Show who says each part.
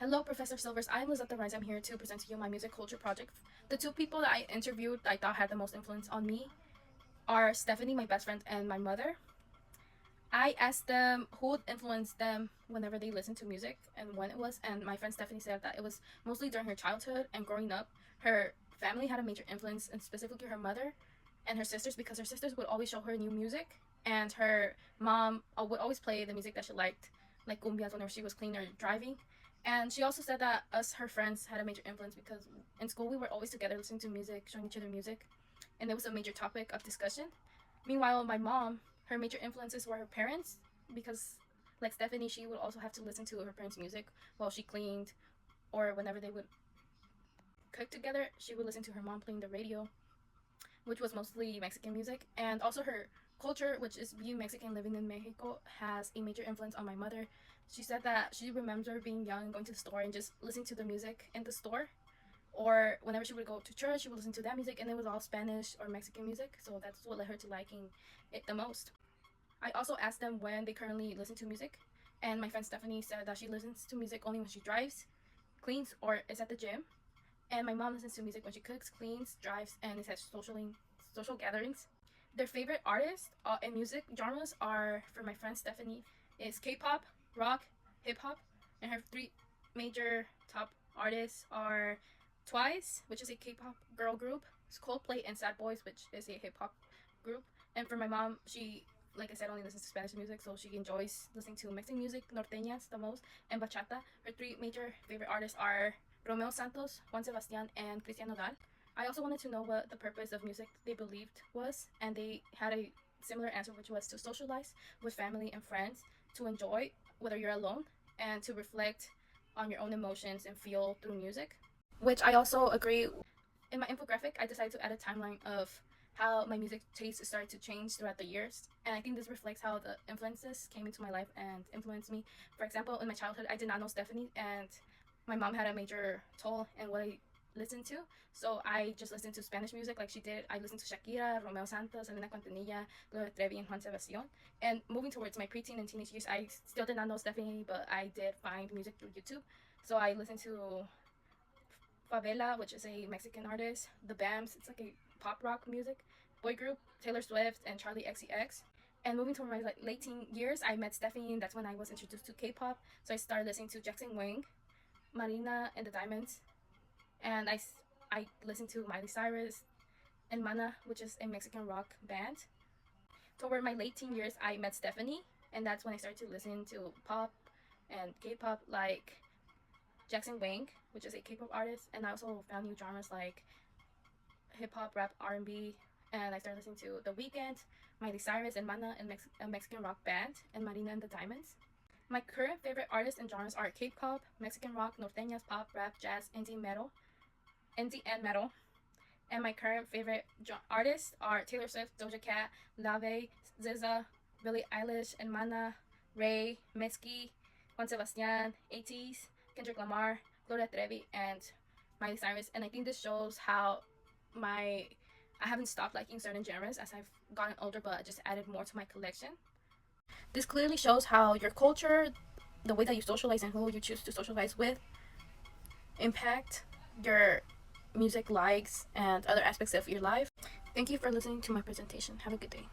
Speaker 1: Hello, Professor Silvers. I'm Lizette Rice. I'm here to present to you my music culture project. The two people that I interviewed I thought had the most influence on me are Stephanie, my best friend, and my mother. I asked them who would influence them whenever they listened to music and when it was, and my friend Stephanie said that it was mostly during her childhood and growing up. Her family had a major influence, and specifically her mother and her sisters, because her sisters would always show her new music, and her mom would always play the music that she liked, like cumbias, whenever she was cleaning or driving. And she also said that us, her friends, had a major influence because in school we were always together listening to music, showing each other music, and it was a major topic of discussion. Meanwhile, my mom, her major influences were her parents, because, like Stephanie, she would also have to listen to her parents' music while she cleaned, or whenever they would cook together, she would listen to her mom playing the radio, which was mostly Mexican music. And also her culture, which is being Mexican living in Mexico, has a major influence on my mother. She said that she remembers being young and going to the store and just listening to the music in the store. Or whenever she would go to church, she would listen to that music, and it was all Spanish or Mexican music. So that's what led her to liking it the most. I also asked them when they currently listen to music, and my friend Stephanie said that she listens to music only when she drives, cleans, or is at the gym. And my mom listens to music when she cooks, cleans, drives, and is at social gatherings. Their favorite artists and music genres are, for my friend Stephanie, is K-pop, rock, hip-hop, and her three major top artists are Twice, which is a K-pop girl group, Coldplay, and Sad Boys, which is a hip-hop group. And for my mom, she, like I said, only listens to Spanish music, so she enjoys listening to Mexican music, norteñas the most, and bachata. Her three major favorite artists are Romeo Santos, Juan Sebastian, and Cristian Nodal. I also wanted to know what the purpose of music they believed was, and they had a similar answer, which was to socialize with family and friends, to enjoy whether you're alone, and to reflect on your own emotions and feel through music, which I also agree. In my infographic, I decided to add a timeline of how my music taste started to change throughout the years, and I think this reflects how the influences came into my life and influenced me. For example, in my childhood, I did not know Stephanie, and my mom had a major toll in what I listened to, so I just listened to Spanish music like she did. I listened to Shakira, Romeo Santos, Elena Quintanilla, Gloria Trevi, and Juan Sebastian. And moving towards my preteen and teenage years, I still did not know Stephanie, but I did find music through YouTube. So I listened to Favela, which is a Mexican artist, The Bams, it's like a pop rock music boy group, Taylor Swift, and Charlie XCX. And moving to my late teen years, I met Stephanie, and that's when I was introduced to K-pop. So I started listening to Jackson Wang, Marina and the Diamonds, and I listened to Miley Cyrus and Mana, which is a Mexican rock band. Toward my late teen years, I met Stephanie, and that's when I started to listen to pop and K-pop like Jackson Wang, which is a K-pop artist, and I also found new genres like hip-hop, rap, R&B, and I started listening to The Weeknd, Miley Cyrus, and Mana, and a Mexican rock band, and Marina and the Diamonds. My current favorite artists and genres are K-pop, Mexican rock, norteñas, pop, rap, jazz, indie and metal. And my current favorite artists are Taylor Swift, Doja Cat, Lave, SZA, Billie Eilish, and Mana, Ray, Mitski, Juan Sebastian, ATEEZ, Kendrick Lamar, Gloria Trevi, and Miley Cyrus. And I think this shows how I haven't stopped liking certain genres as I've gotten older, but I just added more to my collection. This clearly shows how your culture, the way that you socialize, and who you choose to socialize with impact your music likes and other aspects of your life. Thank you for listening to my presentation. Have a good day.